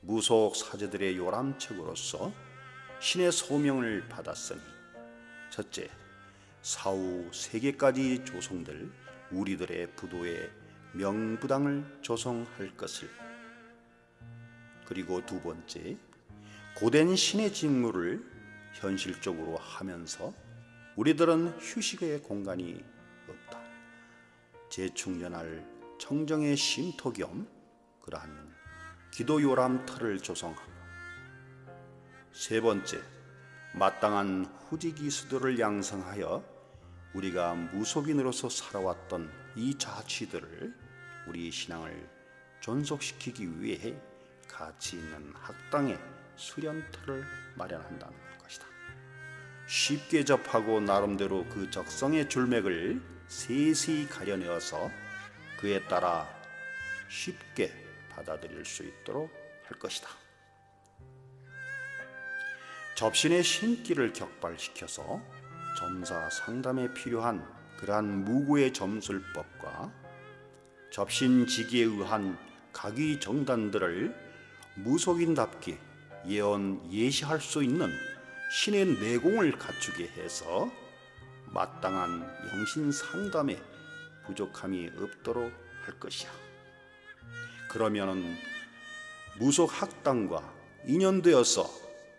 무속 사제들의 요람책으로서 신의 소명을 받았으니 첫째, 사후 세계까지 조성될 우리들의 부도의 명부당을 조성할 것을, 그리고 두 번째, 고된 신의 직무를 현실적으로 하면서 우리들은 휴식의 공간이 없다. 재충전할 청정의 쉼터 겸 그러한 기도 요람터를 조성하고, 세 번째, 마땅한 후지기 수도를 양성하여 우리가 무속인으로서 살아왔던 이 자취들을 우리 신앙을 존속시키기 위해 가치 있는 학당의 수련터를 마련한다는 것이다. 쉽게 접하고 나름대로 그 적성의 줄맥을 세세히 가려내어서 그에 따라 쉽게 받아들일 수 있도록 할 것이다. 접신의 신기를 격발시켜서 점사 상담에 필요한 그러한 무고의 점술법과 접신지기에 의한 각위 정단들을 무속인답게 예언 예시할 수 있는 신의 내공을 갖추게 해서 마땅한 영신 상담에 부족함이 없도록 할 것이야. 그러면은 무속 학당과 인연되어서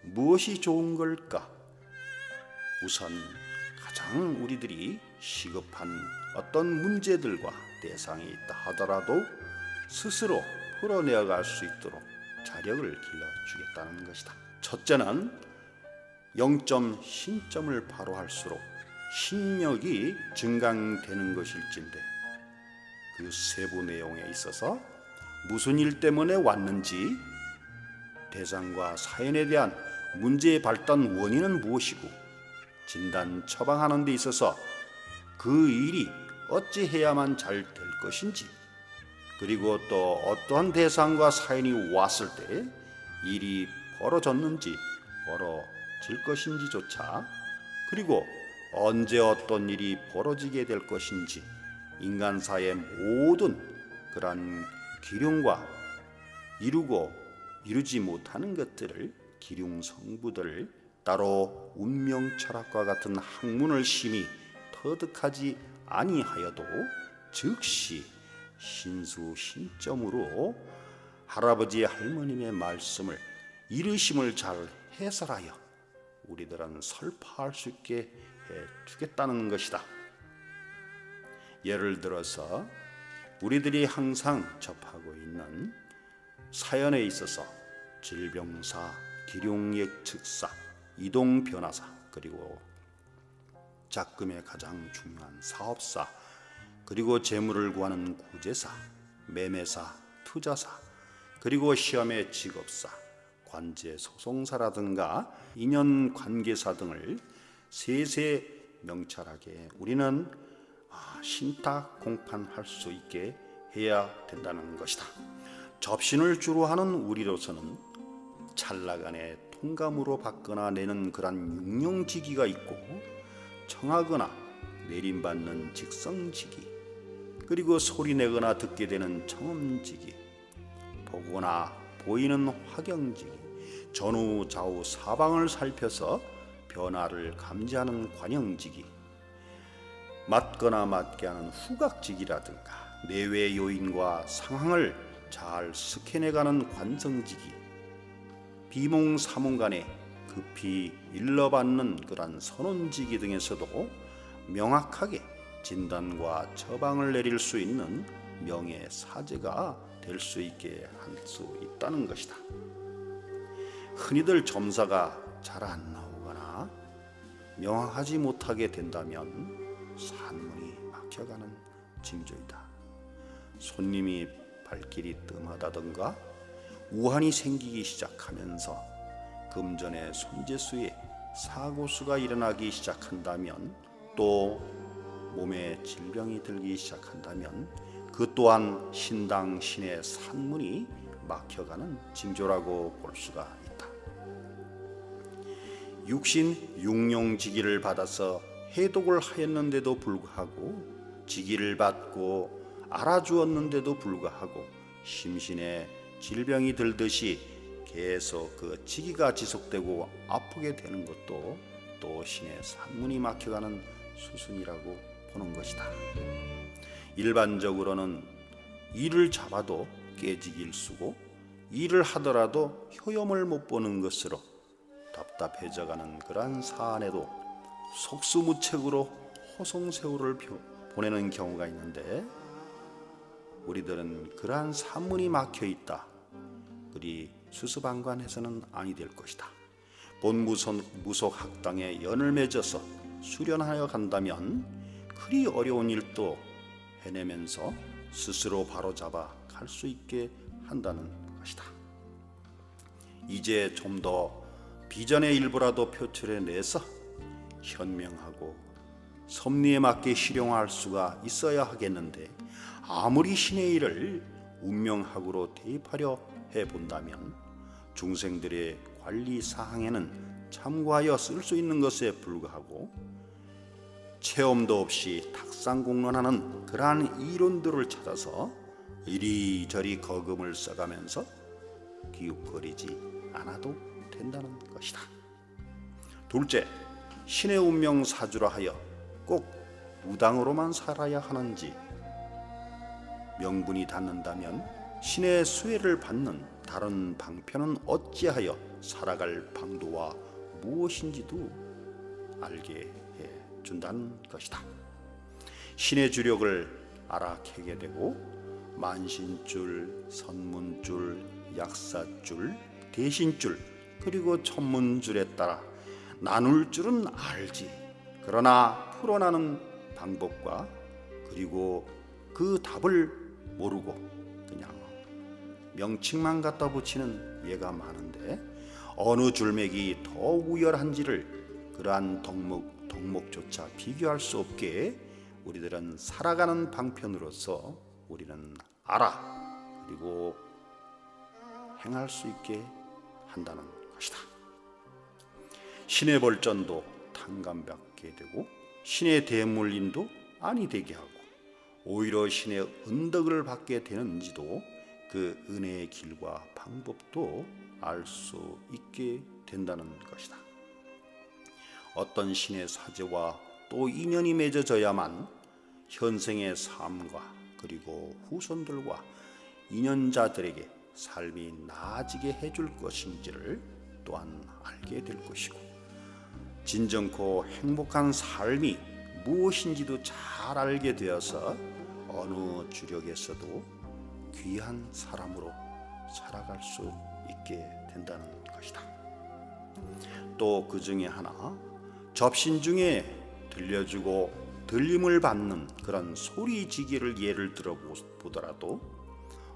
무엇이 좋은 걸까? 우선 가장 우리들이 시급한 어떤 문제들과 대상이 있다 하더라도 스스로 풀어내어갈 수 있도록 자력을 길러주겠다는 것이다. 첫째는 영점 신점을 바로 할수록 신력이 증강되는 것일진데, 그 세부 내용에 있어서 무슨 일 때문에 왔는지, 대상과 사연에 대한 문제의 발단 원인은 무엇이고, 진단 처방하는 데 있어서 그 일이 어찌 해야만 잘 될 것인지, 그리고 또 어떠한 대상과 사연이 왔을 때 일이 벌어졌는지 벌어질 것인지조차, 그리고 언제 어떤 일이 벌어지게 될 것인지, 인간사의 모든 그러한 기륭과 이루고 이루지 못하는 것들을, 기륭 성부들을 따로 운명 철학과 같은 학문을 심히 터득하지 아니하여도 즉시 신수 신점으로 할아버지 할머님의 말씀을 이르심을 잘 해설하여 우리들은 설파할 수 있게 해주겠다는 것이다. 예를 들어서 우리들이 항상 접하고 있는 사연에 있어서 질병사, 기룡예측사, 이동변화사, 그리고 작금의 가장 중요한 사업사, 그리고 재물을 구하는 구제사, 매매사, 투자사, 그리고 시험의 직업사, 관제 소송사라든가 인연관계사 등을 세세 명찰하게 우리는 신탁 공판할 수 있게 해야 된다는 것이다. 접신을 주로 하는 우리로서는 찰나간의 통감으로 받거나 내는 그런 육령지기가 있고, 청하거나 내림받는 직성지기, 그리고 소리내거나 듣게 되는 청음지기, 보거나 보이는 화경지기, 전후 좌우 사방을 살펴서 변화를 감지하는 관영지기, 맞거나 맞게 하는 후각지기라든가 내외 요인과 상황을 잘 스캔해가는 관성지기, 비몽사몽간에 급히 일러받는 그런 선언지기 등에서도 명확하게 진단과 처방을 내릴 수 있는 명예사제가 될 수 있게 할 수 있다는 것이다. 흔히들 점사가 잘 안 나오거나 명확하지 못하게 된다면 산문이 막혀가는 징조이다. 손님이 발길이 뜸하다던가 우환이 생기기 시작하면서 금전의 손재수에 사고수가 일어나기 시작한다면, 또 몸에 질병이 들기 시작한다면 그 또한 신당 신의 산문이 막혀가는 징조라고 볼 수가 있다. 육신 육룡지기를 받아서 해독을 하였는데도 불구하고, 지기를 받고 알아주었는데도 불구하고 심신에 질병이 들듯이 계속 그 지기가 지속되고 아프게 되는 것도 또 신의 산문이 막혀가는 수순이라고 보는 것이다. 일반적으로는 이를 잡아도 깨지기 일쑤고 일을 하더라도 효염을 못 보는 것으로 답답해져가는 그러한 사안에도 속수무책으로 호송세월을 보내는 경우가 있는데, 우리들은 그러한 산문이 막혀있다 그리 수수방관해서는 아니 될 것이다. 본 무속 학당에 연을 맺어서 수련하여 간다면 그리 어려운 일도 해내면서 스스로 바로잡아 갈 수 있게 한다는 것이다. 이제 좀 더 비전의 일부라도 표출해내서 현명하고 섭리에 맞게 실용할 수가 있어야 하겠는데, 아무리 신의 일을 운명학으로 대입하려 해본다면 중생들의 관리 사항에는 참고하여 쓸 수 있는 것에 불과하고, 체험도 없이 탁상공론하는 그러한 이론들을 찾아서 이리저리 거금을 써가면서 기웃거리지 않아도 된다는 것이다. 둘째, 신의 운명 사주라 하여 꼭 무당으로만 살아야 하는지, 명분이 닿는다면 신의 수혜를 받는 다른 방편은 어찌하여 살아갈 방도와 무엇인지도 알게 해준다는 것이다. 신의 주력을 알아캐게 되고 만신줄, 선문줄, 약사줄, 대신줄, 그리고 천문줄에 따라 나눌 줄은 알지. 그러나 풀어나는 방법과 그리고 그 답을 모르고 그냥 명칭만 갖다 붙이는 예가 많은데, 어느 줄맥이 더 우열한지를 그러한 덕목조차 비교할 수 없게 우리들은 살아가는 방편으로서 우리는 알아 그리고 행할 수 있게 한다는 것이다. 신의 벌전도 탕감받게 되고 신의 대물림도 아니 되게 하고 오히려 신의 은덕을 받게 되는지도 그 은혜의 길과 방법도 알 수 있게 된다는 것이다. 어떤 신의 사제와 또 인연이 맺어져야만 현생의 삶과 그리고 후손들과 인연자들에게 삶이 나아지게 해줄 것인지를 또한 알게 될 것이고, 진정코 행복한 삶이 무엇인지도 잘 알게 되어서 어느 주력에서도 귀한 사람으로 살아갈 수 있게 된다는 것이다. 또 그 중에 하나, 접신 중에 들려주고 들림을 받는 그런 소리지기를 예를 들어보더라도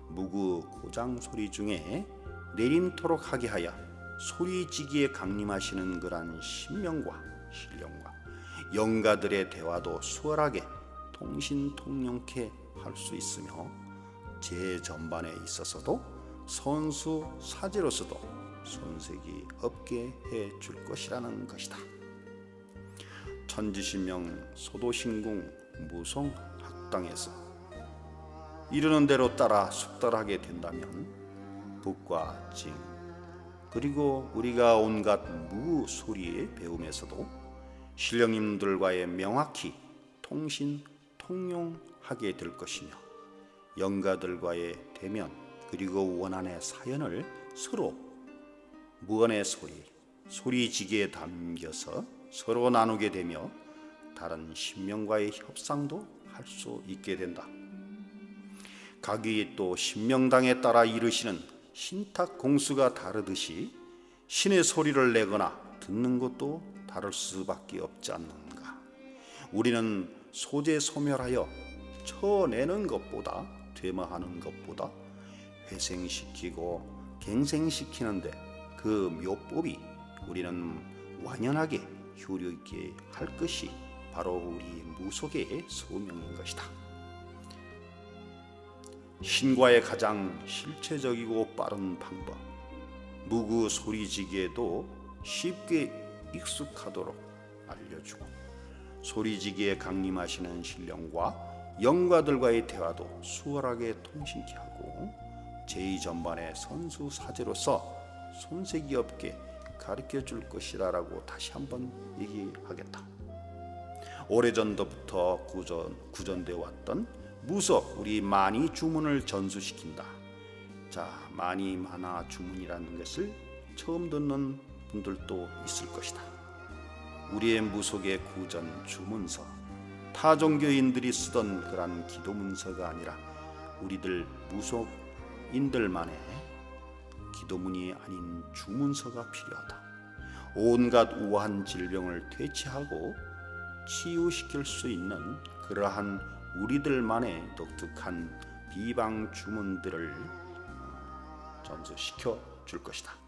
무구 고장 소리 중에 내림토록 하게 하여 소리지기에 강림하시는 그런 신명과 신령과 영가들의 대화도 수월하게 통신통용케 할 수 있으며, 제 전반에 있어서도 선수 사제로서도 손색이 없게 해줄 것이라는 것이다. 천지신명 소도신궁 무송학당에서 이르는 대로 따라 숙달하게 된다면 북과 징 그리고 우리가 온갖 무소리의 배움에서도 신령님들과의 명확히 통신통용하게 될 것이며, 영가들과의 대면 그리고 원한의 사연을 서로 무언의 소리지기에 담겨서 서로 나누게 되며 다른 신명과의 협상도 할 수 있게 된다. 각위 또 신명당에 따라 이르시는 신탁 공수가 다르듯이 신의 소리를 내거나 듣는 것도 다를 수밖에 없지 않는가. 우리는 소재소멸하여 쳐내는 것보다 되마하는 것보다 회생시키고 갱생시키는데 그 묘법이 우리는 완연하게 효력있게 할 것이 바로 우리 무속의 소명인 것이다. 신과의 가장 실체적이고 빠른 방법, 무구 소리지기에도 쉽게 익숙하도록 알려주고 소리지기에 강림하시는 신령과 영가들과의 대화도 수월하게 통신케 하고 제2전반의 선수사제로서 손색이 없게 가르쳐 줄 것이라고 다시 한번 얘기하겠다. 오래전부터 구전되어 왔던 무속 우리 만이 주문을 전수시킨다. 자, 만이 만화 주문이라는 것을 처음 듣는 분들도 있을 것이다. 우리의 무속의 구전 주문서, 타종교인들이 쓰던 그런 기도 문서가 아니라 우리들 무속인들만의 기도문이 아닌 주문서가 필요하다. 온갖 우한 질병을 퇴치하고 치유시킬 수 있는 그러한 우리들만의 독특한 비방 주문들을 전수시켜 줄 것이다.